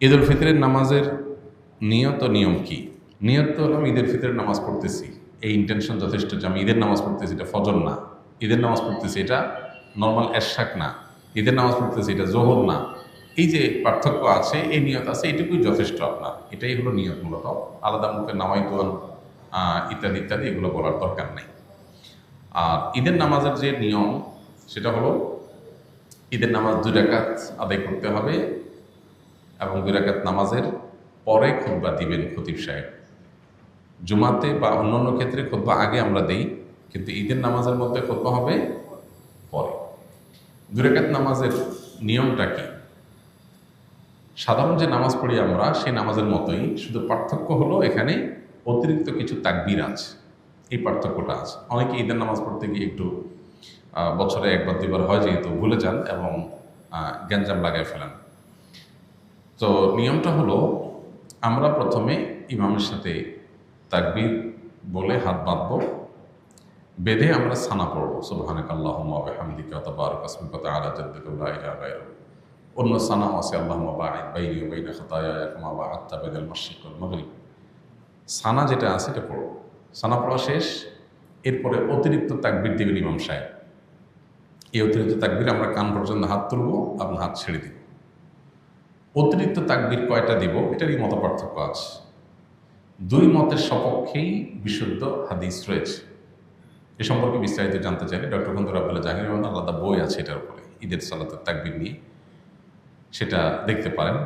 ঈদ উল ফিতরের নামাজের নিয়ত ও নিয়ম কি? নিয়ত তো হলো আমি ঈদের ফিতরের নামাজ পড়তেছি, এই ইন্টেনশন যথেষ্ট যে আমি ঈদের নামাজ পড়তেছি, এটা ফজর না। ঈদের নামাজ পড়তেছি, এটা নর্মাল এরশাক না। ঈদের নামাজ পড়তেছি, এটা জোহর না। এই যে পার্থক্য আছে, এই নিয়ত আছে, এটুকুই যথেষ্ট আপনার। এটাই হলো নিয়ত মূলত। আলাদা মুখে নামাইতুন ইত্যাদি ইত্যাদি এগুলো বলার দরকার নেই। আর ঈদের নামাজের যে নিয়ম, সেটা হলো ঈদের নামাজ 2 রাকাত আদায় করতে হবে এবং 2 রাকাত নামাজের পরে খুতবা দিবেন খতিব সাহেব। জুমাতে বা অন্যান্য ক্ষেত্রে খুতবা আগে আমরা দেই, কিন্তু ঈদের নামাজের মধ্যে খুতবা হবে পরে। 2 রাকাত নামাজের নিয়মটা কি? সাধারণ যে নামাজ পড়ি আমরা সেই নামাজের মতোই, শুধু পার্থক্য হলো এখানে অতিরিক্ত কিছু তাকবীর আছে, এই পার্থক্যটা আছে। অনেকে ঈদের নামাজ পড়তে গিয়ে একটু বছরে একবার দুবার হয় যেহেতু ভুলে যান এবং গ্যাঞ্জাম লাগায় ফেলেন। তো নিয়মটা হলো, আমরা প্রথমে ইমামের সাথে তাকবীর বলে হাত বাঁধব, বেঁধে আমরা সানা পড়ব, সুবহানাকাল্লাহুম্মা ওয়া বিহামদিকা ওয়া তাবারাকা ইসমুকা ওয়া তাআলা জাদ্দুকা লা ইলাহা গায়রুক। অন্য সানাও আছে, আল্লাহুম্মা বা'ইদ বাইনি ওয়া বাইনা খাতায়ায়া কামা বা'আদতা বাইনাল মাশরিক ওয়াল মাগরিব। সানা যেটা আছে এটা পড়ব। সানা পড়া শেষ, এরপরে অতিরিক্ত তাকবীর দিবেন ইমাম সাহেব। এই অতিরিক্ত তাকবীর আমরা কান পর্যন্ত হাত তুলব এবং হাত ছেড়ে দিব। অতিরিক্ত তাকবীর কয়টা দিব এটারই মত পার্থক্য আছে। 2 মতের সপক্ষেই বিশুদ্ধ হাদিস রয়েছে। এ সম্পর্কে বিস্তারিত জানতে চাইলে ডক্টর খন্দকার আব্দুল্লাহ জাহাঙ্গীর রহমান আলাদা বই আছে এটার উপরে, ঈদের সালাতের তাকবীর নিয়ে, সেটা দেখতে পারেন।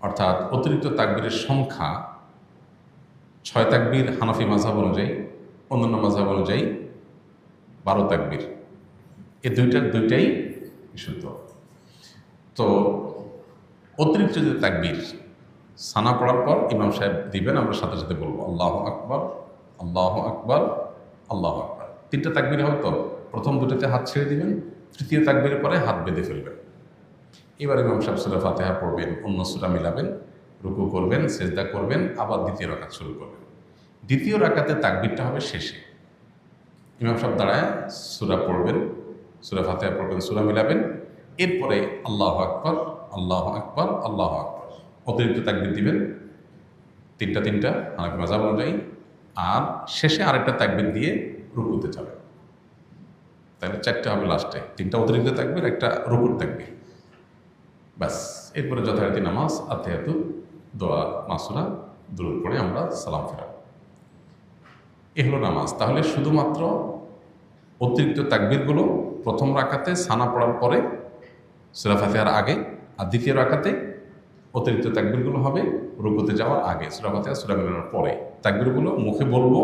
অর্থাৎ অতিরিক্ত তাকবীরের সংখ্যা 6 তাকবীর হানাফি মাযহাব অনুযায়ী, অন্যান্য মাযহাব অনুযায়ী 12 তাকবীর। এই দুইটাই বিশুদ্ধ। তো অতিরিক্ত যে তাকবীর সানা পড়ার পর ইমাম সাহেব দিবেন, আমরা সাথে সাথে বলবো আল্লাহু আকবার, আল্লাহু আকবার, আল্লাহু আকবার। 3টা তাকবীর হয়তো প্রথম 2টাতে হাত ছেড়ে দিবেন, তৃতীয় তাকবীরের পরে হাত বেঁধে ফেলবেন। এবার ইমাম সাহেব সূরা ফাতিহা পড়বেন, অন্য সূরা মিলাবেন, রুকু করবেন, সিজদা করবেন, আবার দ্বিতীয় রাকাত শুরু করবেন। দ্বিতীয় রাকাতে তাকবীরটা হবে শেষে। ইমাম সাহেব দাঁড়ায় সূরা পড়বেন, সূরা ফাতিহা পড়বেন, সূরা মিলাবেন, এরপরে আল্লাহু আকবার, আল্লাহু আকবার, আল্লাহু আকবার। অতিরিক্ত তাকবীর দিবেন 3টা হানাফি মাযহাব অনুযায়ী, আর শেষে আরেকটা তাকবীর দিয়ে রুকুতে যাবেন। তাহলে 4টা হবে লাস্টে, 3টা অতিরিক্ত তাকবীর, একটা রুকুর তাকবীর, ব্যাস। এরপরে যথারীতি নামাজ, আতিহাতু, দোয়া, মাসুরা, দুরূদ পড়ে আমরা সালাম ফেরাব। এ হলো নামাজ। তাহলে শুধুমাত্র অতিরিক্ত তাকবীরগুলো প্রথম রাকাতে সানা পড়ার পরে সূরা ফাতিহার আগে, আর দ্বিতীয় রাকাতে অতিরিক্ত তাকবীরগুলো হবে রুকুতে যাওয়ার আগে, সূরা ফাতিহা সূরা মিলানোর পরে। তাকবীরগুলো মুখে বলবো,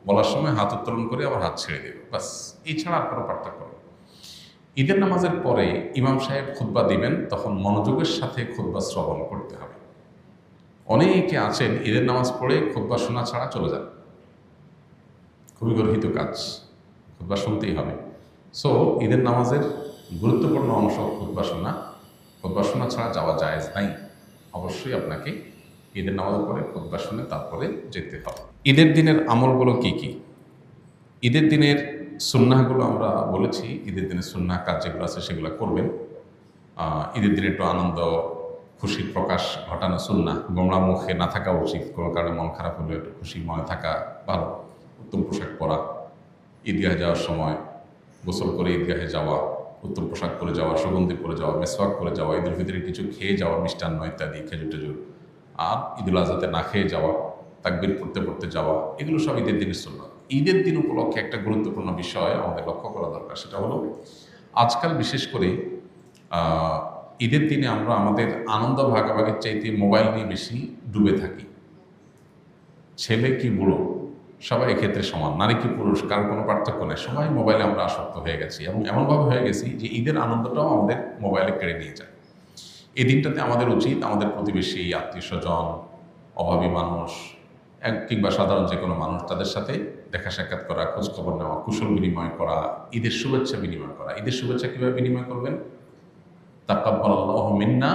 বলার সময় হাত উত্তোলন করে আবার হাত ছেড়ে দেব, বাস। এছাড়া আর কোনো পার্থক্য নেই। ঈদের নামাজের পরে ইমাম সাহেব খুতবা দিবেন, তখন মনোযোগের সাথে খুতবা শ্রবণ করতে হবে। অনেকে আছেন ঈদের নামাজ পড়ে খুতবা শোনা ছাড়া চলে যান, খুবই গর্হিত কাজ, খুতবা শুনতেই হবে। সো ঈদের নামাজের গুরুত্বপূর্ণ অংশ খুতবা শোনা, খুতবা শোনা ছাড়া যাওয়া জায়েজ নাই। অবশ্যই আপনাকে ঈদের নামাজের পরে খুতবা শুনে তারপরে যেতে হবে। ঈদের দিনের আমলগুলো কি কি? ঈদের দিনের সুন্নাহগুলো আমরা বলেছি, ঈদের দিনের সুন্নাহ কাজ যেগুলো আছে সেগুলো করবেন। ঈদের দিনে একটু আনন্দ খুশির প্রকাশ ঘটানো সুন্নাহ, গোমড়া মুখে না থাকা উচিত। কোনো কারণে মন খারাপ হলে একটু খুশি মনে থাকা ভালো। উত্তম পোশাক পরা, ঈদগাহে যাওয়ার সময় গোসল করে ঈদগাহে যাওয়া, উত্তম পোশাক পরে যাওয়া, সুগন্ধি পরে যাওয়া, মেসওয়াক করে যাওয়া, ঈদের ভিতরে কিছু খেয়ে যাওয়া, মিষ্টান্ন ইত্যাদি, খেজুর টেজুর, আর ঈদুল আজহাতে না খেয়ে যাওয়া, তাকবীর পড়তে পড়তে যাওয়া, এগুলো সব ঈদের দিনের সুন্নাহ। ঈদের দিন উপলক্ষে একটা গুরুত্বপূর্ণ বিষয় আমাদের লক্ষ্য করা দরকার, সেটা হলো আজকাল বিশেষ করে ঈদের দিনে আমরা আমাদের আনন্দ ভাগাভাগির চাইতে মোবাইল নিয়ে বেশি ডুবে থাকি। ছেলে কি বুড়ো সবাই এক্ষেত্রে সমান, নারী কি পুরুষ কারো কোনো পার্থক্য নেই, সবাই মোবাইলে আমরা আসক্ত হয়ে গেছি এবং এমনভাবে হয়ে গেছি যে ঈদের আনন্দটাও আমাদের মোবাইলে কেড়ে নিয়ে যায়। এই দিনটাতে আমাদের উচিত আমাদের প্রতিবেশী, আত্মীয় স্বজন, অভাবী মানুষ কিংবা সাধারণ যে কোনো মানুষ, তাদের সাথে দেখা সাক্ষাৎ করা, খোঁজখবর নেওয়া, কুশল বিনিময় করা, ঈদের শুভেচ্ছা বিনিময় করা। ঈদের শুভেচ্ছা কীভাবে বিনিময় করবেন? তাকাব্বালাল্লাহু মিন্না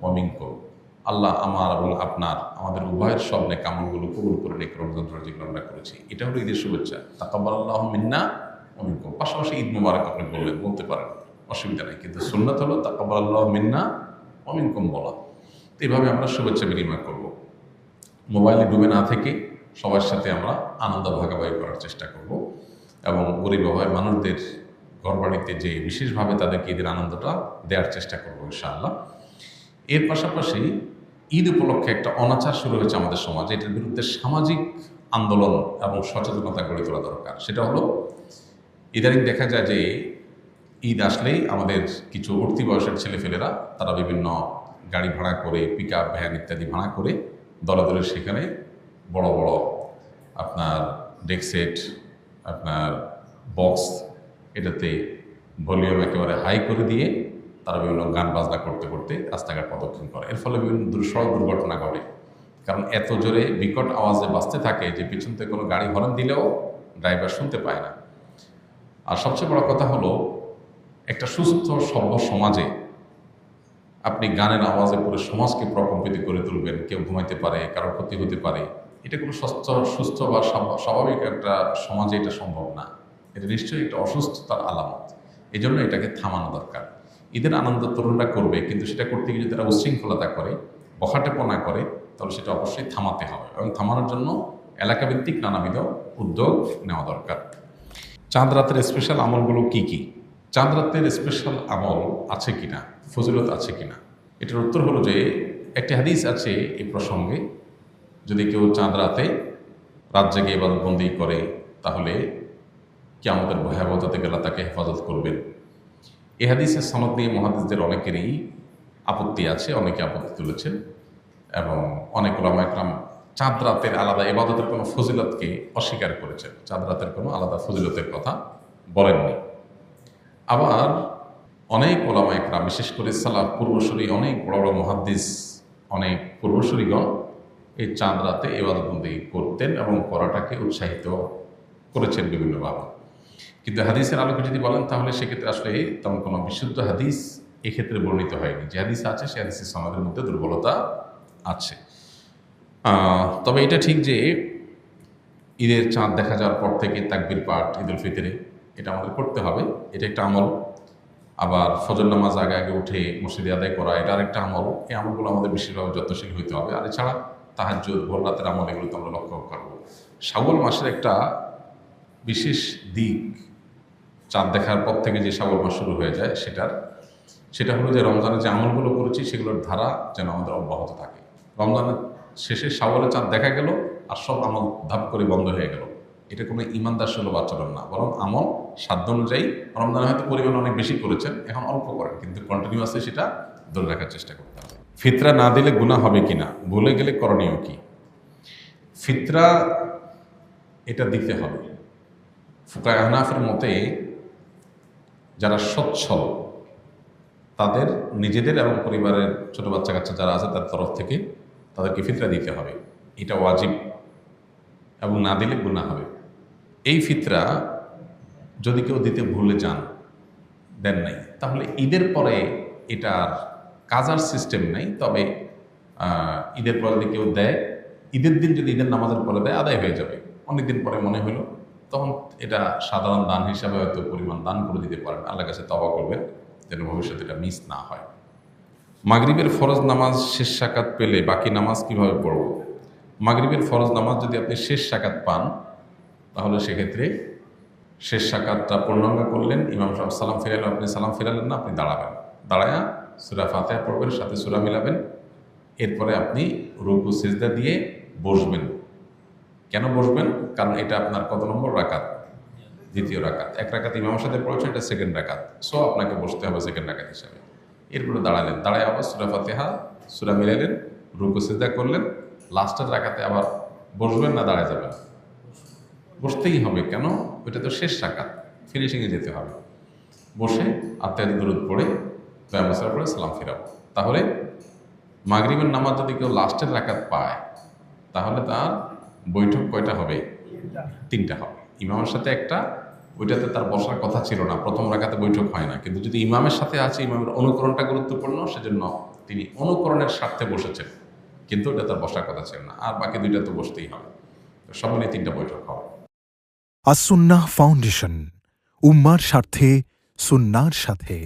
ওয়া মিনকুম, আল্লাহ আমার এবং আপনার, আমাদের উভয়ের সব নেক আমলগুলো কবুল করে নেক রমজান যেগুলো আমরা করেছি, এটা হলো ঈদের শুভেচ্ছা। তাকাব্বালাল্লাহু মিন্না ওয়া মিনকুম। পাশাপাশি ঈদ মুবারক আপনি বলতে পারেন, অসুবিধা নেই, কিন্তু সুন্নাত হলো তাকাব্বালাল্লাহু মিন্না ওয়া মিনকুম বলা। তো এইভাবে আমরা শুভেচ্ছা বিনিময় করব। মোবাইলে ডুবে না থেকে সবার সাথে আমরা আনন্দ ভাগাভাগি করার চেষ্টা করব এবং গরিব অভাবের মানুষদের ঘরবাড়িতে যে বিশেষভাবে তাদেরকে ঈদের আনন্দটা দেওয়ার চেষ্টা করবো ইনশাআল্লাহ। এর পাশাপাশি ঈদ উপলক্ষে একটা অনাচার শুরু হয়েছে আমাদের সমাজে, এটার বিরুদ্ধে সামাজিক আন্দোলন এবং সচেতনতা গড়ে তোলা দরকার। সেটা হলো, ইদানিং দেখা যায় যে ঈদ আসলেই আমাদের কিছু উঠতি বয়সের ছেলেফেলেরা তারা বিভিন্ন গাড়ি ভাড়া করে, পিক আপ, ভ্যান ইত্যাদি ভাড়া করে দলে দলে সেখানে বড় বড় আপনার ডেক সেট, আপনার বক্স, এটাতে ভলিউম একেবারে হাই করে দিয়ে তারা বিভিন্ন গান বাজনা করতে করতে রাস্তাঘাট প্রদক্ষিণ করে। এর ফলে বিভিন্ন সড়ক দুর্ঘটনা ঘটে, কারণ এত জোরে বিকট আওয়াজে বাজতে থাকে যে পিছন থেকে কোনো গাড়ি হর্ন দিলেও ড্রাইভার শুনতে পায় না। আর সবচেয়ে বড় কথা হলো, একটা সুস্থ সভ্য সমাজে আপনি গানের আওয়াজে পুরো সমাজকে প্রকম্পিত করে তুলবেন, কেউ ঘুমাইতে পারে, কারোর ক্ষতি হতে পারে, এটা কোনো সুস্থ বা স্বাভাবিক একটা সমাজে এটা সম্ভব না। এটা নিশ্চয়ই একটা অসুস্থতার আলামত। এই জন্য এটাকে থামানো দরকার। ঈদের আনন্দ তরুণরা করবে, কিন্তু সেটা করতে গিয়ে যদি তারা উশৃঙ্খলতা করে, বখাটেপনা করে, তাহলে সেটা অবশ্যই থামাতে হবে এবং থামানোর জন্য এলাকাভিত্তিক নানাবিধ উদ্যোগ নেওয়া দরকার। চাঁদ রাতের স্পেশাল আমলগুলো কি কি? চাঁদ রাতের স্পেশাল আমল আছে কিনা, ফজিলত আছে কিনা, এটার উত্তর হলো যে একটি হাদিস আছে এই প্রসঙ্গে, যদি কেউ চাঁদ রাতে রাত জেগে ইবাদতবন্দি করে তাহলে কিয়ামতের ভয়াবহতা থেকে আল্লাহ তাকে হেফাজত করবেন। এই হাদিসের সনদ নিয়ে মুহাদ্দিসদের অনেকেরই আপত্তি আছে, অনেকে আপত্তি তুলেছেন এবং অনেক ওলামা একরাম চাঁদ রাতের আলাদা ইবাদতের কোনো ফজিলতকে অস্বীকার করেছেন, চাঁদ রাতের কোনো আলাদা ফজিলতের কথা বলেননি। আবার অনেক ওলামা একরাম, বিশেষ করে সালাফ পূর্বসূরি অনেক বড় বড় মুহাদ্দিস, অনেক পূর্বসূরিগণ এই চাঁদ রাতে ইবাদতবন্দি করতেন এবং করাটাকে উৎসাহিত করেছেন বিভিন্নভাবে। কিন্তু হাদিসের আলোকে যদি বলেন তাহলে সেক্ষেত্রে আসলে তেমন কোনো বিশুদ্ধ হাদিস এক্ষেত্রে বর্ণিত হয়নি। যে হাদিস আছে সে হাদিসের সনদের মধ্যে দুর্বলতা আছে। তবে এটা ঠিক যে ঈদের চাঁদ দেখা যাওয়ার পর থেকে তাকবীর পাঠ ঈদুল ফিতরে এটা আমাদের করতে হবে, এটা একটা আমল। আবার ফজর নামাজ আগে আগে উঠে মসজিদে আদায় করা, এটা আরেকটা আমল। এই আমলগুলো আমাদের বিশেষভাবে যত্নশীল হইতে হবে। আর এছাড়া তাহাজ্জুদ, ভোর রাতের আমল, এগুলো তো আমরা লক্ষ্য করবো। শাওয়াল মাসের একটা বিশেষ দিক, চাঁদ দেখার পর থেকে যে শাওয়াল মাস শুরু হয়ে যায় সেটা হলো যে রমজানের যে আমলগুলো করেছি সেগুলোর ধারা যেন আমাদের অব্যাহত থাকে। রমজানের শেষে শাওয়ালে চাঁদ দেখা গেল আর সব আমল ধাপ করে বন্ধ হয়ে গেল, এটা কোনো ইমানদার সুলভ আচরণ না। বরং আমল সাধ্য অনুযায়ী, রমজানে হয়তো পরিমাণ অনেক বেশি করেছেন, এখন অল্প করেন, কিন্তু কন্টিনিউয়াসলি সেটা ধরে রাখার চেষ্টা করতে হবে। ফিতরা না দিলে গুনাহ হবে কিনা, ভুলে গেলে করণীয় কি? ফিতরা এটা দিতে হবে। ফুকায়ে আহনাফের মতে যারা সচ্ছল তাদের নিজেদের এবং পরিবারের ছোট বাচ্চা কাচ্চা যারা আছে তার তরফ থেকে তাদেরকে ফিতরা দিতে হবে, এটা ওয়াজিব, এবং না দিলে গুনাহ হবে। এই ফিতরা যদি কেউ দিতে ভুলে যান, দেন নাই, তাহলে ঈদের পরে এটার কাজার সিস্টেম নেই। তবে ঈদের পরে যদি কেউ দেয়, ঈদের দিন যদি ঈদের নামাজের পরে দেয় আদায় হয়ে যাবে। অনেকদিন পরে মনে হলো, তখন এটা সাধারণ দান হিসাবে হয়তো পরিমাণ দান করে দিতে পারেন, আল্লাহর কাছে তওবা করবেন যেন ভবিষ্যতে এটা মিস না হয়। মাগরিবের ফরজ নামাজ শেষ সাকাত পেলে বাকি নামাজ কিভাবে পড়ব? মাগরিবের ফরজ নামাজ যদি আপনি শেষ সাকাত পান তাহলে সেক্ষেত্রে শেষ সাকাতটা পূর্ণাঙ্গ করলেন, ইমাম সাহেব সালাম ফিরালেন, আপনি সালাম ফিরালেন না, আপনি দাঁড়াবেন, দাঁড়ায়া সূরা ফাতিহা পড়বেন, সাথে সূরা মিলাবেন, এরপরে আপনি রুকু সিজদা দিয়ে বসবেন। কেন বসবেন? কারণ এটা আপনার কত নম্বর রাকাত? দ্বিতীয় রাকাত। এক রাকাত ইমামের সাথে পড়েছেন, এটা সেকেন্ড রাকাত, সো আপনাকে বসতে হবে সেকেন্ড রাকাত হিসাবে। এরপরে দাঁড়ালেন, দাঁড়ায় আবার সূরা ফাতিহা সূরা মিলালেন, রুকু সিজদা করলেন, লাস্টের রাকাতে আবার বসবেন না দাঁড়ায় যাবেন? বসতেই হবে। কেন? ওইটা তো শেষ রাকাত, ফিনিশিংয়ে যেতে হবে। বসে আত্মায়াত দুরূদ পড়ে দয়ামসার পড়ে সালাম ফিরাবো। তাহলে মাগরিবের নামাজ যদি কেউ লাস্টের রাকাত পায় তাহলে তার বৈঠক কয়টা হবে? তিনটা হবে। ইমামের সাথে একটা, ওইটাতে তার বসার কথা ছিল না, প্রথম রাকাতে বৈঠক হয় না। কিন্তু যদি ইমামের সাথে আছে, ইমামের অনুকরণটা গুরুত্বপূর্ণ, সেজন্য তিনি অনুকরণের স্বার্থে বসেছেন, কিন্তু ওটা তার বসার কথা ছিল না। আর বাকি দুইটা তো বসতেই হবে। সব মিলিয়ে তিনটা বৈঠক হবে। আস-সুন্নাহ ফাউন্ডেশন, উম্মার স্বার্থে সুন্নাহর সাথে।